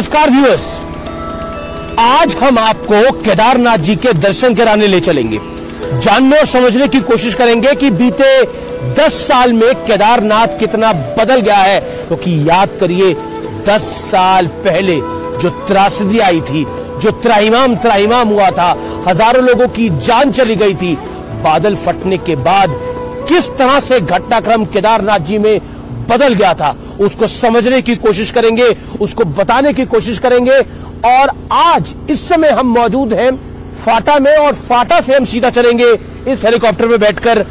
नमस्कार व्यूअर्स, आज हम आपको केदारनाथ जी के दर्शन कराने ले चलेंगे। जानने और समझने की कोशिश करेंगे कि बीते 10 साल में केदारनाथ कितना बदल गया है। क्योंकि याद करिए, 10 साल पहले जो त्रासदी आई थी, जो त्राहिमाम हुआ था, हजारों लोगों की जान चली गई थी, बादल फटने के बाद किस तरह से घटनाक्रम केदारनाथ जी में बदल गया था, उसको समझने की कोशिश करेंगे, उसको बताने की कोशिश करेंगे। और आज इस समय हम मौजूद हैं फाटा में, और फाटा से हम सीधा चलेंगे इस हेलीकॉप्टर में बैठकर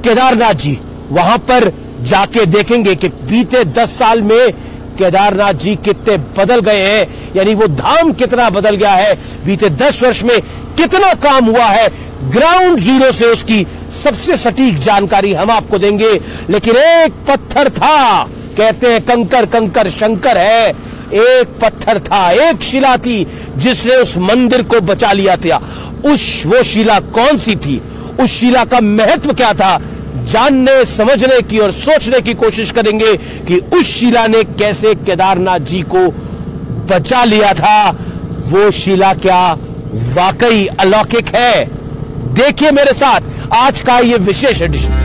केदारनाथ जी। वहां पर जाके देखेंगे कि बीते 10 साल में केदारनाथ जी कितने बदल गए हैं, यानी वो धाम कितना बदल गया है, बीते 10 वर्ष में कितना काम हुआ है। ग्राउंड जीरो से उसकी सबसे सटीक जानकारी हम आपको देंगे। लेकिन एक पत्थर था, कहते हैं कंकर कंकर शंकर है, एक पत्थर था, एक शिला थी जिसने उस मंदिर को बचा लिया था। वो शिला कौन सी थी, उस शिला का महत्व क्या था, जानने समझने की और सोचने की कोशिश करेंगे कि उस शिला ने कैसे केदारनाथ जी को बचा लिया था। वो शिला क्या वाकई अलौकिक है? देखिए मेरे साथ आज का ये विशेष एडिशन।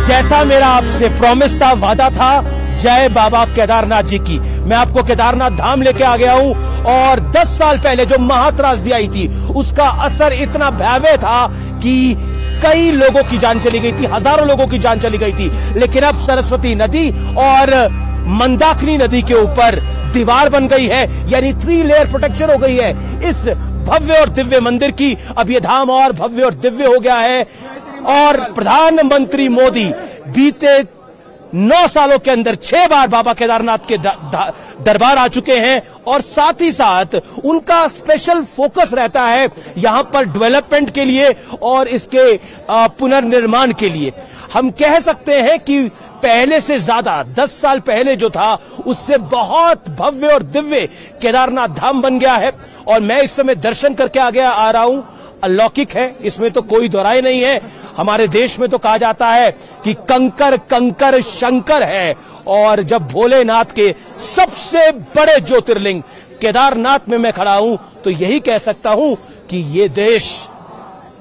जैसा मेरा आपसे प्रॉमिस था, वादा था, जय बाबा केदारनाथ जी की, मैं आपको केदारनाथ धाम लेके आ गया हूं। और 10 साल पहले जो महात्रासदी आई थी, उसका असर इतना भयावह था कि कई लोगों की जान चली गई थी, हजारों लोगों की जान चली गई थी। लेकिन अब सरस्वती नदी और मंदाकिनी नदी के ऊपर दीवार बन गई है, यानी 3 लेयर प्रोटेक्शन हो गई है इस भव्य और दिव्य मंदिर की। अब ये धाम और भव्य और दिव्य हो गया है। और प्रधानमंत्री मोदी बीते 9 सालों के अंदर 6 बार बाबा केदारनाथ के दरबार आ चुके हैं। और साथ ही साथ उनका स्पेशल फोकस रहता है यहां पर डेवलपमेंट के लिए और इसके पुनर्निर्माण के लिए। हम कह सकते हैं कि पहले से ज्यादा 10 साल पहले जो था, उससे बहुत भव्य और दिव्य केदारनाथ धाम बन गया है। और मैं इस समय दर्शन करके आ रहा हूं। अलौकिक है, इसमें तो कोई दोहराई नहीं है। हमारे देश में तो कहा जाता है कि कंकर कंकर शंकर है, और जब भोलेनाथ के सबसे बड़े ज्योतिर्लिंग केदारनाथ में मैं खड़ा हूं, तो यही कह सकता हूं कि ये देश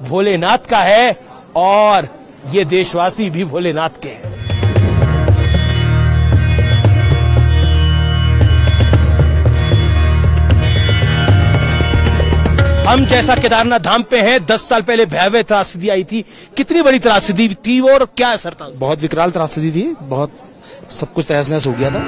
भोलेनाथ का है और ये देशवासी भी भोलेनाथ के हैं। हम जैसा केदारनाथ धाम पे हैं, 10 साल पहले भयावह त्रासदी आई थी। कितनी बड़ी त्रासदी थी और क्या असर था? बहुत विकराल त्रासदी थी, बहुत सब कुछ तहस नहस हो गया था।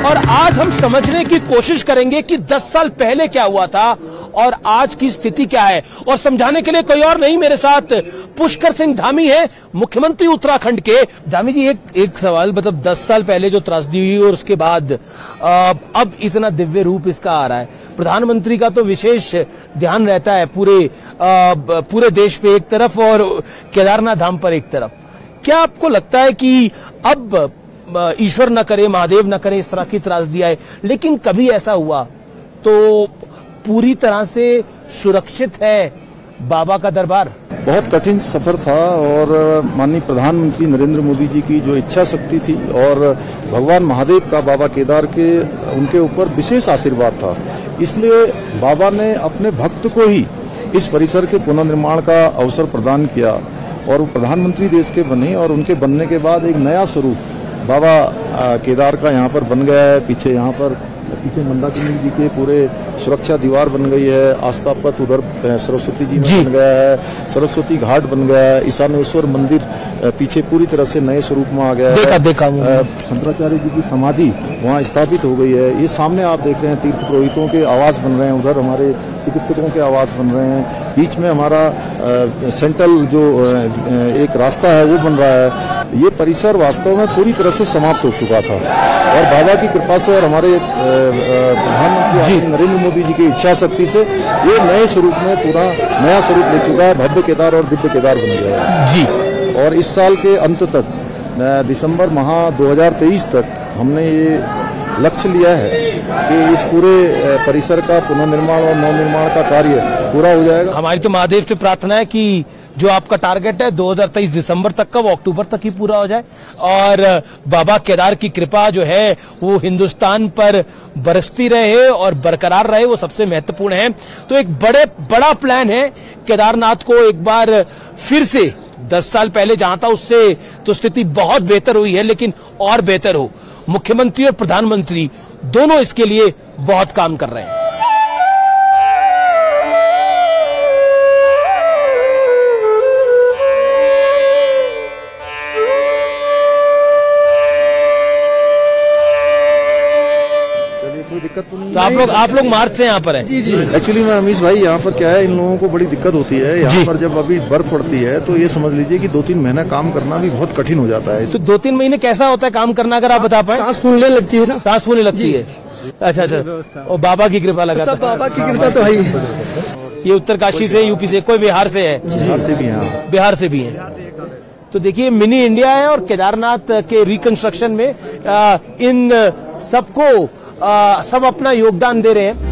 और आज हम समझने की कोशिश करेंगे कि 10 साल पहले क्या हुआ था और आज की स्थिति क्या है। और समझाने के लिए कोई और नहीं, मेरे साथ पुष्कर सिंह धामी है, मुख्यमंत्री उत्तराखंड के। धामी जी, एक सवाल, मतलब 10 साल पहले जो त्रासदी हुई और उसके बाद अब इतना दिव्य रूप इसका आ रहा है, प्रधानमंत्री का तो विशेष ध्यान रहता है पूरे देश पे एक तरफ और केदारनाथ धाम पर एक तरफ। क्या आपको लगता है कि अब ईश्वर न करे, महादेव न करे, इस तरह की त्रासदी आए, लेकिन कभी ऐसा हुआ तो पूरी तरह से सुरक्षित है बाबा का दरबार? बहुत कठिन सफर था और माननीय प्रधानमंत्री नरेंद्र मोदी जी की जो इच्छा शक्ति थी और भगवान महादेव का बाबा केदार के उनके ऊपर विशेष आशीर्वाद था, इसलिए बाबा ने अपने भक्त को ही इस परिसर के पुनर्निर्माण का अवसर प्रदान किया और वो प्रधानमंत्री देश के बने। और उनके बनने के बाद एक नया स्वरूप बाबा केदार का यहाँ पर बन गया है। पीछे मंदाकिनी जी के पूरे सुरक्षा दीवार बन गई है, आस्था पथ उधर सरस्वती जी में बन गया है, सरस्वती घाट बन गया है, ईशानेश्वर मंदिर पीछे पूरी तरह से नए स्वरूप में आ गया है। शंकराचार्य जी की समाधि वहाँ स्थापित हो गई है। ये सामने आप देख रहे हैं तीर्थ पुरोहितों के आवास बन रहे हैं, उधर हमारे चिकित्सकों के आवास बन रहे हैं, बीच में हमारा सेंट्रल जो एक रास्ता है वो बन रहा है। ये परिसर वास्तव में पूरी तरह से समाप्त हो चुका था और बाबा की कृपा से और हमारे प्रधानमंत्री नरेंद्र मोदी जी की इच्छा शक्ति से ये नए स्वरूप में पूरा नया स्वरूप ले चुका है। भव्य केदार और दिव्य केदार बन गया है जी। और इस साल के अंत तक दिसंबर माह 2023 तक हमने ये लक्ष्य लिया है कि इस पूरे परिसर का पुनर्निर्माण और नवनिर्माण का कार्य पूरा हो जाएगा। हमारी तो महादेव से प्रार्थना है कि जो आपका टारगेट है 2023 दिसंबर तक का, वो अक्टूबर तक ही पूरा हो जाए और बाबा केदार की कृपा जो है वो हिंदुस्तान पर बरसती रहे और बरकरार रहे, वो सबसे महत्वपूर्ण है। तो एक बड़ा प्लान है केदारनाथ को एक बार फिर से 10 साल पहले जहां था उससे तो स्थिति बहुत बेहतर हुई है, लेकिन और बेहतर हो। मुख्यमंत्री और प्रधानमंत्री दोनों इसके लिए बहुत काम कर रहे हैं। दिक्कत तो नहीं। तो आप लोग मार्च से यहाँ पर हैं? जी। एक्चुअली मैं अमीश भाई यहाँ पर क्या है, इन लोगों को बड़ी दिक्कत होती है यहाँ पर। जब अभी बर्फ पड़ती है तो ये समझ लीजिए कि 2-3 महीना काम करना भी बहुत कठिन हो जाता है। तो 2-3 महीने कैसा होता है काम करना, अगर आप बता पाए? सांस फूलने लगती है ना। सांस फूलने लगती है। अच्छा। और बाबा की कृपा लगा, सब बाबा की कृपा तो है। ये उत्तरकाशी से, यूपी से, कोई बिहार से है? बिहार से भी है। तो देखिए मिनी इंडिया है और केदारनाथ के रिकंस्ट्रक्शन में इन सबको सब अपना योगदान दे रहे हैं।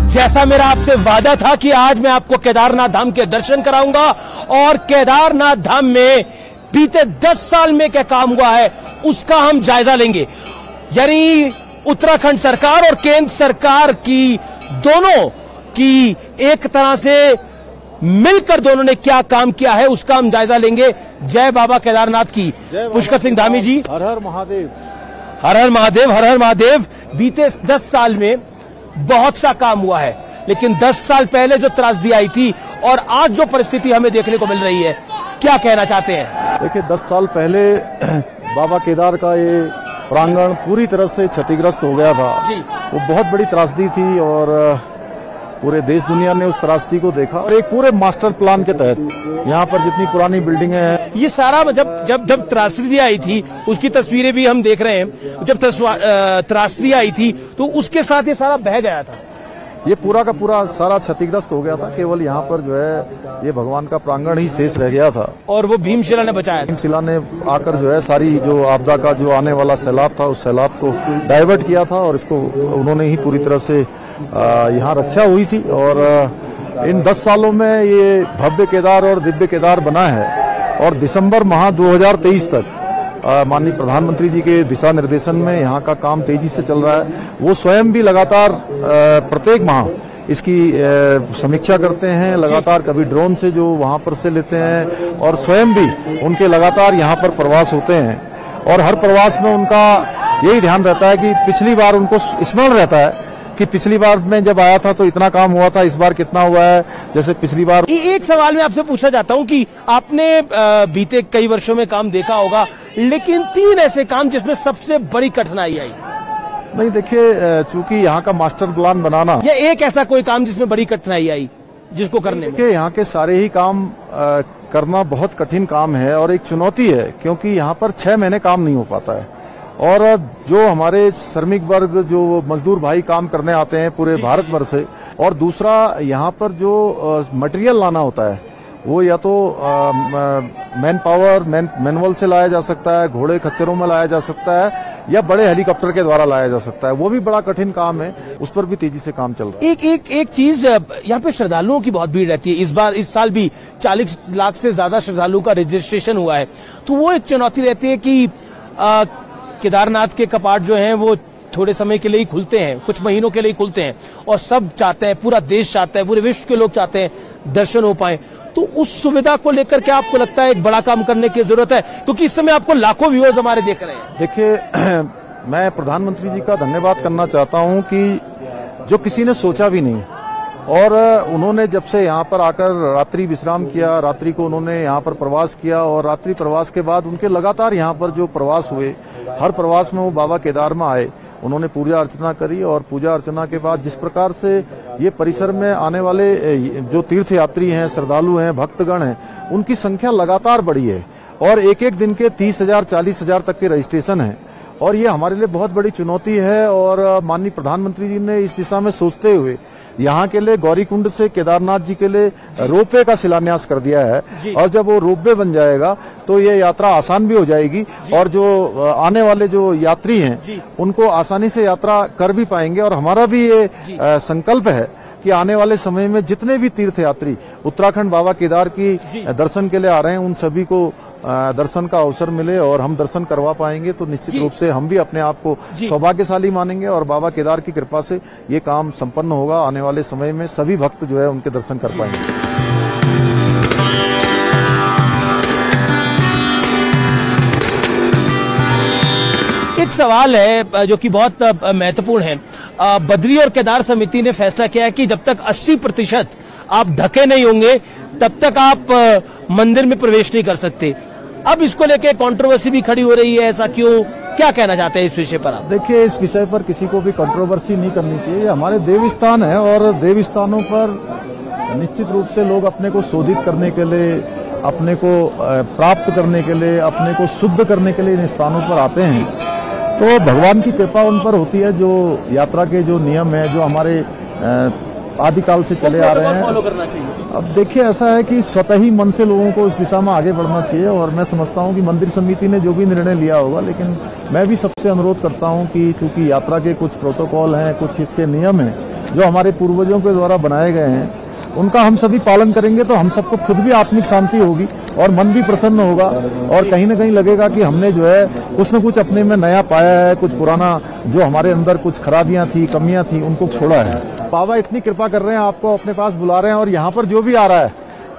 जैसा मेरा आपसे वादा था कि आज मैं आपको केदारनाथ धाम के दर्शन कराऊंगा और केदारनाथ धाम में बीते 10 साल में क्या काम हुआ है उसका हम जायजा लेंगे। यानी उत्तराखंड सरकार और केंद्र सरकार की दोनों की एक तरह से मिलकर दोनों ने क्या काम किया है उसका हम जायजा लेंगे। जय बाबा केदारनाथ की। पुष्कर सिंह धामी जी, हर हर महादेव। हर हर महादेव, हर हर महादेव। बीते 10 साल में बहुत सा काम हुआ है, लेकिन 10 साल पहले जो त्रासदी आई थी और आज जो परिस्थिति हमें देखने को मिल रही है, क्या कहना चाहते हैं? देखिए 10 साल पहले बाबा केदार का ये प्रांगण पूरी तरह से क्षतिग्रस्त हो गया था जी। वो बहुत बड़ी त्रासदी थी और पूरे देश दुनिया ने उस त्रासदी को देखा और एक पूरे मास्टर प्लान के तहत यहाँ पर जितनी पुरानी बिल्डिंगें हैं, ये सारा जब त्रासदी आई थी उसकी तस्वीरें भी हम देख रहे हैं। जब त्रासदी आई थी तो उसके साथ ये सारा बह गया था, ये पूरा का पूरा सारा क्षतिग्रस्त हो गया था। केवल यहाँ पर जो है ये भगवान का प्रांगण ही शेष रह गया था और वो भीमशिला ने बचाया। भीमशिला ने आकर जो है सारी जो आपदा का जो आने वाला सैलाब था उस सैलाब को डाइवर्ट किया था और इसको उन्होंने ही पूरी तरह से यहाँ रक्षा हुई थी। और इन 10 सालों में ये भव्य केदार और दिव्य केदार बना है और दिसंबर माह 2023 तक माननीय प्रधानमंत्री जी के दिशा निर्देशन में यहाँ का काम तेजी से चल रहा है। वो स्वयं भी लगातार प्रत्येक माह इसकी समीक्षा करते हैं, लगातार कभी ड्रोन से जो वहाँ पर से लेते हैं और स्वयं भी उनके लगातार यहाँ पर प्रवास होते हैं और हर प्रवास में उनका यही ध्यान रहता है कि पिछली बार उनको स्मरण रहता है कि पिछली बार में जब आया था तो इतना काम हुआ था, इस बार कितना हुआ है। जैसे पिछली बार एक सवाल मैं आपसे पूछना चाहता हूं कि आपने बीते कई वर्षों में काम देखा होगा, लेकिन 3 ऐसे काम जिसमें सबसे बड़ी कठिनाई आई। नहीं देखिए, चूंकि यहाँ का मास्टर प्लान बनाना या एक ऐसा कोई काम जिसमें बड़ी कठिनाई आई जिसको करने में? यहाँ के सारे ही काम करना बहुत कठिन काम है और एक चुनौती है, क्योंकि यहाँ पर 6 महीने काम नहीं हो पाता है और जो हमारे श्रमिक वर्ग जो मजदूर भाई काम करने आते हैं पूरे भारत भर से, और दूसरा यहाँ पर जो मटेरियल लाना होता है वो या तो मैन पावर मैनुअल से लाया जा सकता है, घोड़े खच्चरों में लाया जा सकता है या बड़े हेलीकॉप्टर के द्वारा लाया जा सकता है। वो भी बड़ा कठिन काम है, उस पर भी तेजी से काम चल रहा है। एक चीज, यहाँ पे श्रद्धालुओं की बहुत भीड़ रहती है। इस साल भी 40 लाख से ज्यादा श्रद्धालुओं का रजिस्ट्रेशन हुआ है, तो वो एक चुनौती रहती है कि केदारनाथ के कपाट जो हैं वो थोड़े समय के लिए ही खुलते हैं, कुछ महीनों के लिए ही खुलते हैं और सब चाहते हैं, पूरा देश चाहता है, पूरे विश्व के लोग चाहते हैं दर्शन हो पाए। तो उस सुविधा को लेकर क्या आपको लगता है एक बड़ा काम करने की जरूरत है? क्योंकि इस समय आपको लाखों व्यूअर्स हमारे देख रहे हैं। देखिए मैं प्रधानमंत्री जी का धन्यवाद करना चाहता हूं कि जो किसी ने सोचा भी नहीं और उन्होंने जब से यहाँ पर आकर रात्रि विश्राम किया, रात्रि को उन्होंने यहाँ पर प्रवास किया और रात्रि प्रवास के बाद उनके लगातार यहाँ पर जो प्रवास हुए, हर प्रवास में वो बाबा केदार में आए, उन्होंने पूजा अर्चना करी और पूजा अर्चना के बाद जिस प्रकार से ये परिसर में आने वाले जो तीर्थ यात्री हैं, श्रद्धालु हैं, भक्तगण हैं, उनकी संख्या लगातार बढ़ी है और एक एक दिन के 30,000 40,000 तक के रजिस्ट्रेशन है और ये हमारे लिए बहुत बड़ी चुनौती है। और माननीय प्रधानमंत्री जी ने इस दिशा में सोचते हुए यहाँ के लिए गौरीकुंड से केदारनाथ जी के लिए रोपवे का शिलान्यास कर दिया है और जब वो रोपवे बन जाएगा तो ये यात्रा आसान भी हो जाएगी और जो आने वाले जो यात्री हैं उनको आसानी से यात्रा कर भी पाएंगे। और हमारा भी ये संकल्प है कि आने वाले समय में जितने भी तीर्थ यात्री उत्तराखंड बाबा केदार की दर्शन के लिए आ रहे हैं उन सभी को दर्शन का अवसर मिले और हम दर्शन करवा पाएंगे तो निश्चित रूप से हम भी अपने आप को सौभाग्यशाली मानेंगे और बाबा केदार की कृपा से ये काम संपन्न होगा। आने वाले समय में सभी भक्त जो है उनके दर्शन कर पाएंगे। एक सवाल है जो कि बहुत महत्वपूर्ण है। बद्री और केदार समिति ने फैसला किया है कि जब तक 80% आप ढके नहीं होंगे तब तक आप मंदिर में प्रवेश नहीं कर सकते। अब इसको लेके कंट्रोवर्सी भी खड़ी हो रही है, ऐसा क्यों, क्या कहना चाहते हैं इस विषय पर आप? देखिए, इस विषय पर किसी को भी कंट्रोवर्सी नहीं करनी चाहिए। हमारे देव स्थान है और देव स्थानों पर निश्चित रूप से लोग अपने को शोधित करने के लिए, अपने को प्राप्त करने के लिए, अपने को शुद्ध करने के लिए इन स्थानों पर आते हैं। तो भगवान की कृपा उन पर होती है। जो यात्रा के जो नियम है, जो हमारे आदिकाल से चले आ रहे हैं, फॉलो करना चाहिए। अब देखिए, ऐसा है कि स्वतः ही मन से लोगों को इस दिशा में आगे बढ़ना चाहिए और मैं समझता हूं कि मंदिर समिति ने जो भी निर्णय लिया होगा, लेकिन मैं भी सबसे अनुरोध करता हूं कि चूंकि यात्रा के कुछ प्रोटोकॉल हैं, कुछ इसके नियम हैं जो हमारे पूर्वजों के द्वारा बनाए गए हैं, उनका हम सभी पालन करेंगे तो हम सबको खुद भी आत्मिक शांति होगी और मन भी प्रसन्न होगा और कहीं न कहीं लगेगा कि हमने जो है कुछ न कुछ अपने में नया पाया है, कुछ पुराना जो हमारे अंदर कुछ खराबियां थी, कमियां थी, उनको छोड़ा है। बाबा इतनी कृपा कर रहे हैं, आपको अपने पास बुला रहे हैं और यहाँ पर जो भी आ रहा है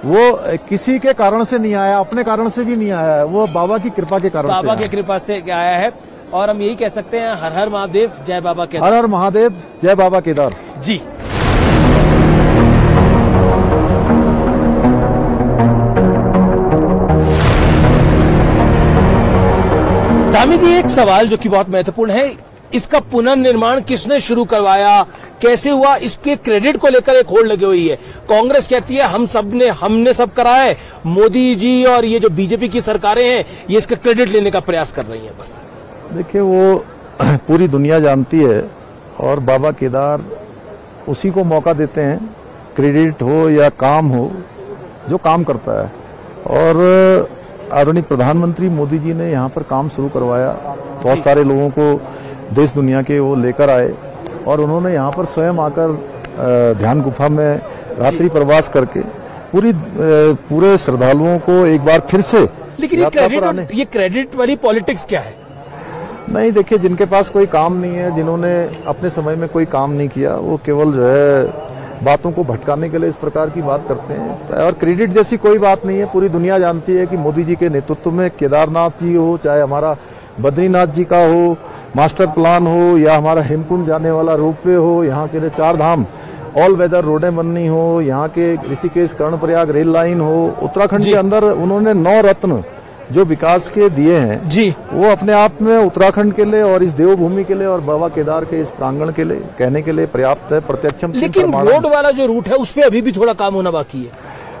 वो किसी के कारण से नहीं आया, अपने कारण से भी नहीं आया है, वो बाबा की कृपा के कारण, बाबा की कृपा से आया है। और हम यही कह सकते हैं, हर हर महादेव जय बाबा केदार। हर हर महादेव जय बाबा केदार जी। धामी जी, एक सवाल जो कि बहुत महत्वपूर्ण है, इसका पुनर्निर्माण किसने शुरू करवाया, कैसे हुआ, इसके क्रेडिट को लेकर एक होड़ लगी हुई है। कांग्रेस कहती है हमने सब करा है, मोदी जी और ये जो बीजेपी की सरकारें हैं ये इसका क्रेडिट लेने का प्रयास कर रही हैं। बस देखिए, वो पूरी दुनिया जानती है और बाबा केदार उसी को मौका देते हैं, क्रेडिट हो या काम हो, जो काम करता है। और आदरणीय प्रधानमंत्री मोदी जी ने यहाँ पर काम शुरू करवाया, बहुत सारे लोगों को देश दुनिया के वो लेकर आए और उन्होंने यहाँ पर स्वयं आकर ध्यान गुफा में रात्रि प्रवास करके पूरे श्रद्धालुओं को एक बार फिर से। लेकिन ये क्रेडिट वाली पॉलिटिक्स क्या है? नहीं, देखिए, जिनके पास कोई काम नहीं है, जिन्होंने अपने समय में कोई काम नहीं किया, वो केवल जो है बातों को भटकाने के लिए इस प्रकार की बात करते हैं। और क्रेडिट जैसी कोई बात नहीं है। पूरी दुनिया जानती है कि मोदी जी के नेतृत्व में केदारनाथ जी हो, चाहे हमारा बद्रीनाथ जी का हो मास्टर प्लान हो, या हमारा हेमकुंड जाने वाला रोपवे हो, यहाँ के लिए 4 धाम ऑल वेदर रोडें बननी हो, यहाँ के ऋषिकेश कर्णप्रयाग रेल लाइन हो, उत्तराखंड के अंदर उन्होंने 9 रत्न जो विकास के दिए हैं जी, वो अपने आप में उत्तराखंड के लिए और इस देवभूमि के लिए और बाबा केदार के इस प्रांगण के लिए कहने के लिए पर्याप्त है, प्रत्यक्षम। लेकिन रोड वाला जो रूट है उस पर अभी भी थोड़ा काम होना बाकी है।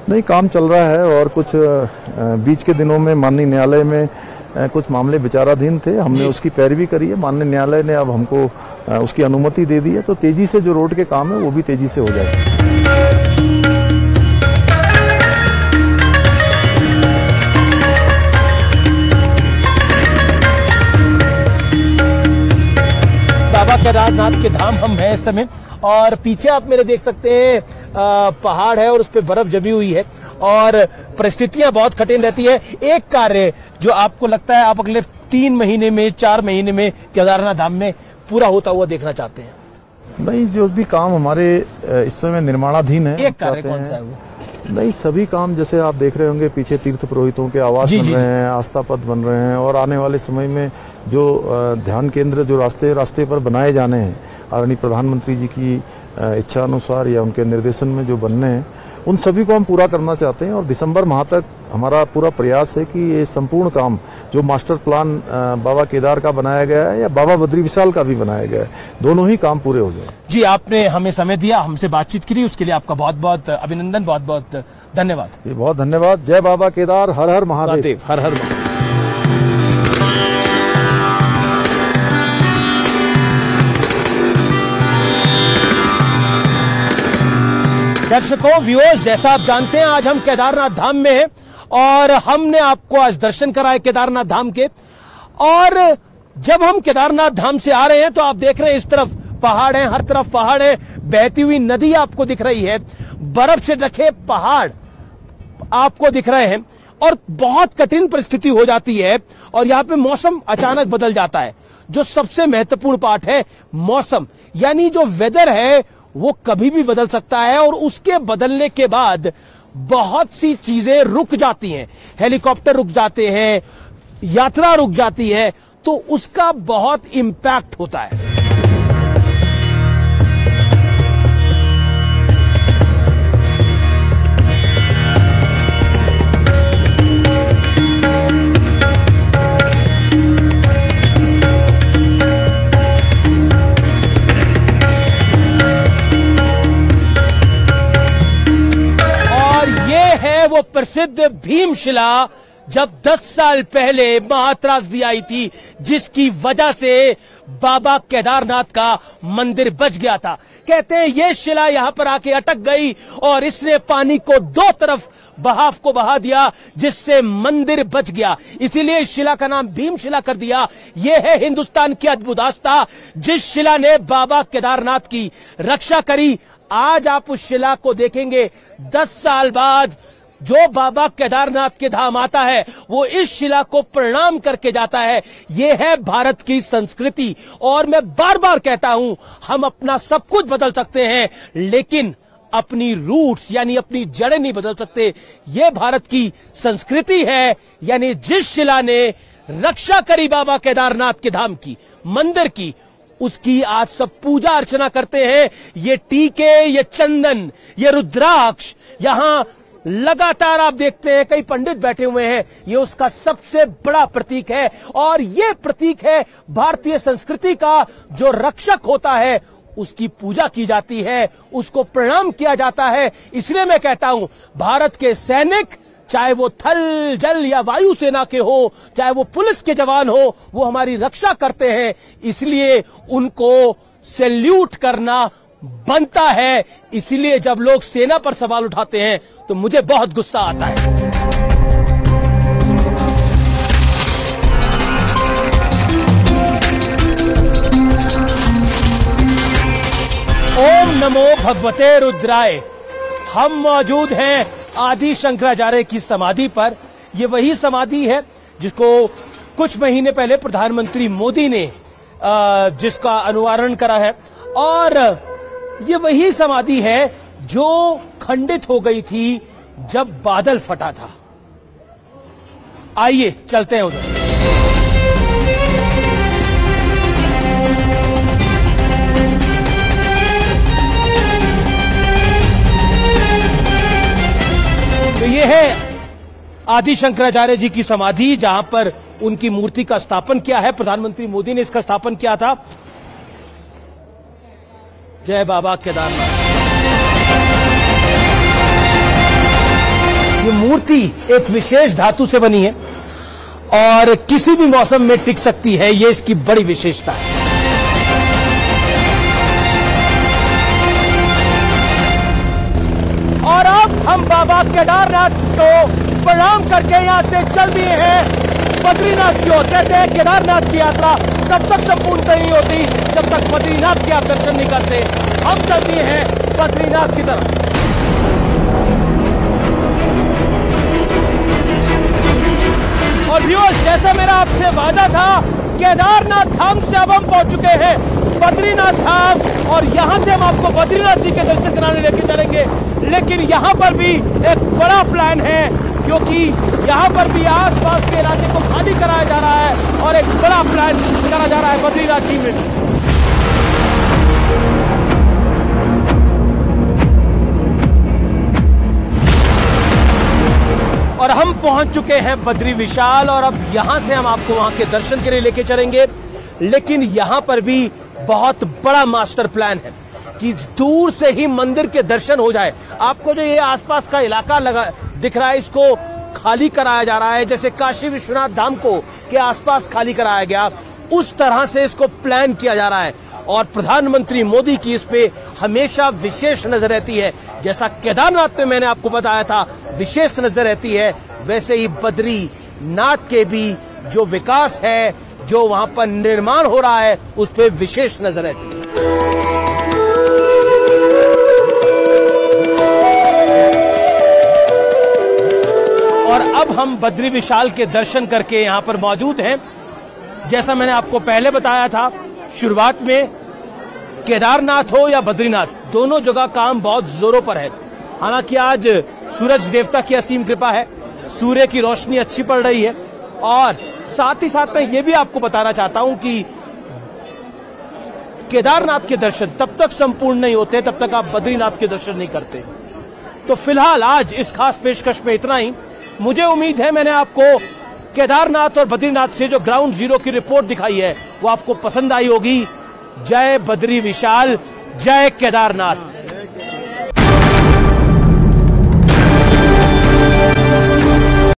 नहीं, काम चल रहा है और कुछ बीच के दिनों में माननीय न्यायालय में कुछ मामले विचाराधीन थे, हमने उसकी पैरवी करी है। माननीय न्यायालय ने अब हमको उसकी अनुमति दे दी है, तो तेजी से जो रोड के काम है वो भी तेजी से हो जाएगा। बाबा केदारनाथ के धाम हम हैं इस समय और पीछे आप मेरे देख सकते हैं पहाड़ है और उस पर बर्फ जमी हुई है और परिस्थितियां बहुत कठिन रहती है। एक कार्य जो आपको लगता है आप अगले 3 महीने में 4 महीने में केदारनाथ धाम में पूरा होता हुआ देखना चाहते हैं? नहीं, जो भी काम हमारे इस समय निर्माणाधीन है, एक कार्य कौन सा है वो? नहीं, सभी काम जैसे आप देख रहे होंगे, पीछे तीर्थ पुरोहितों के आवास बन रहे हैं, आस्था पथ बन रहे हैं और आने वाले समय में जो ध्यान केंद्र जो रास्ते पर बनाए जाने हैं, आदरणीय प्रधानमंत्री जी की इच्छा अनुसार या उनके निर्देशन में जो बनने हैं उन सभी को हम पूरा करना चाहते हैं। और दिसंबर माह तक हमारा पूरा प्रयास है कि ये संपूर्ण काम जो मास्टर प्लान बाबा केदार का बनाया गया है या बाबा बद्री विशाल का भी बनाया गया है, दोनों ही काम पूरे हो जाए। जी, आपने हमें समय दिया, हमसे बातचीत की, उसके लिए आपका बहुत बहुत अभिनंदन, बहुत बहुत धन्यवाद। जी, बहुत धन्यवाद। जय बाबा केदार, हर हर महादेव, हर हर महादेव। दर्शकों, व्यूअर्स, जैसा आप जानते हैं आज हम केदारनाथ धाम में हैं और हमने आपको आज दर्शन कराए केदारनाथ धाम के। और जब हम केदारनाथ धाम से आ रहे हैं तो आप देख रहे हैं इस तरफ पहाड़ हैं, हर तरफ पहाड़ है, बहती हुई नदी आपको दिख रही है, बर्फ से ढके पहाड़ आपको दिख रहे हैं और बहुत कठिन परिस्थिति हो जाती है और यहाँ पे मौसम अचानक बदल जाता है। जो सबसे महत्वपूर्ण पार्ट है मौसम, यानी जो वेदर है वो कभी भी बदल सकता है और उसके बदलने के बाद बहुत सी चीजें रुक जाती हैं। हेलीकॉप्टर रुक जाते हैं, यात्रा रुक जाती है, तो उसका बहुत इंपैक्ट होता है। वो प्रसिद्ध भीमशिला जब 10 साल पहले महात्रासदी आई थी, जिसकी वजह से बाबा केदारनाथ का मंदिर बच गया था। कहते हैं ये शिला यहां पर आके अटक गई और इसने पानी को दो तरफ बहाव को बहा दिया, जिससे मंदिर बच गया। इसीलिए इस शिला का नाम भीमशिला कर दिया। यह है हिंदुस्तान की अद्भुत आस्था, जिस शिला ने बाबा केदारनाथ की रक्षा करी। आज आप उस शिला को देखेंगे, 10 साल बाद जो बाबा केदारनाथ के धाम आता है वो इस शिला को प्रणाम करके जाता है। ये है भारत की संस्कृति। और मैं बार बार कहता हूं, हम अपना सब कुछ बदल सकते हैं लेकिन अपनी रूट्स यानी अपनी जड़ें नहीं बदल सकते। ये भारत की संस्कृति है, यानी जिस शिला ने रक्षा करी बाबा केदारनाथ के धाम की, मंदिर की, उसकी आज सब पूजा अर्चना करते हैं। ये टीके, ये चंदन, ये रुद्राक्ष, यहां लगातार आप देखते हैं कई पंडित बैठे हुए हैं। ये उसका सबसे बड़ा प्रतीक है और ये प्रतीक है भारतीय संस्कृति का। जो रक्षक होता है उसकी पूजा की जाती है, उसको प्रणाम किया जाता है। इसलिए मैं कहता हूं, भारत के सैनिक, चाहे वो थल, जल या वायु सेना के हो, चाहे वो पुलिस के जवान हो, वो हमारी रक्षा करते हैं। इसलिए उनको सैल्यूट करना बनता है। इसीलिए जब लोग सेना पर सवाल उठाते हैं तो मुझे बहुत गुस्सा आता है। ओम नमो भगवते रुद्राय। हम मौजूद हैं आदि शंकराचार्य की समाधि पर। यह वही समाधि है जिसको कुछ महीने पहले प्रधानमंत्री मोदी ने जिसका अनुवारण करा है, और ये वही समाधि है जो खंडित हो गई थी जब बादल फटा था। आइए चलते हैं उधर। तो ये है आदि शंकराचार्य जी की समाधि, जहां पर उनकी मूर्ति का स्थापन किया है। प्रधानमंत्री मोदी ने इसका स्थापन किया था। जय बाबा केदारनाथ। ये मूर्ति एक विशेष धातु से बनी है और किसी भी मौसम में टिक सकती है, ये इसकी बड़ी विशेषता है। और अब हम बाबा केदारनाथ को प्रणाम करके यहां से चल दिए हैं बद्रीनाथ की ओर। कहते हैं केदारनाथ की यात्रा तब तक संपूर्ण नहीं होती जब तक बद्रीनाथ के आप दर्शन नहीं करते। हम चल दिए हैं बद्रीनाथ की तरफ। और व्यूअर्स, जैसा मेरा आपसे वादा था, केदारनाथ धाम से अब हम पहुंच चुके हैं बद्रीनाथ धाम और यहां से हम आपको बद्रीनाथ जी के दर्शन कराने लेके चलेंगे। लेकिन यहां पर भी एक बड़ा प्लान है, क्योंकि यहां पर भी आसपास के इलाके को खाली कराया जा रहा है और एक बड़ा प्लान करा जा रहा है बद्रीनाथ जी में। पहुंच चुके हैं बद्री विशाल और अब यहां से हम आपको वहां के दर्शन के लिए लेके चलेंगे। लेकिन यहां पर भी बहुत बड़ा मास्टर प्लान है कि दूर से ही मंदिर के दर्शन हो जाए। आपको जो ये आसपास का इलाका लगा दिख रहा है, इसको खाली कराया जा रहा है, जैसे काशी विश्वनाथ धाम को के आसपास खाली कराया गया, उस तरह से इसको प्लान किया जा रहा है। और प्रधानमंत्री मोदी की इस पे हमेशा विशेष नजर रहती है। जैसा केदारनाथ में मैंने आपको बताया था विशेष नजर रहती है, वैसे ही बद्रीनाथ के भी जो विकास है, जो वहां पर निर्माण हो रहा है, उस पे विशेष नजर रहती है। और अब हम बद्री विशाल के दर्शन करके यहां पर मौजूद हैं। जैसा मैंने आपको पहले बताया था, शुरुआत में केदारनाथ हो या बद्रीनाथ, दोनों जगह काम बहुत जोरों पर है। हालांकि आज सूरज देवता की असीम कृपा है, सूर्य की रोशनी अच्छी पड़ रही है। और साथ ही साथ मैं ये भी आपको बताना चाहता हूं कि केदारनाथ के दर्शन तब तक संपूर्ण नहीं होते जब तक आप बद्रीनाथ के दर्शन नहीं करते। तो फिलहाल आज इस खास पेशकश में इतना ही। मुझे उम्मीद है मैंने आपको केदारनाथ और बद्रीनाथ से जो ग्राउंड जीरो की रिपोर्ट दिखाई है वो आपको पसंद आई होगी। जय बद्री विशाल, जय केदारनाथ।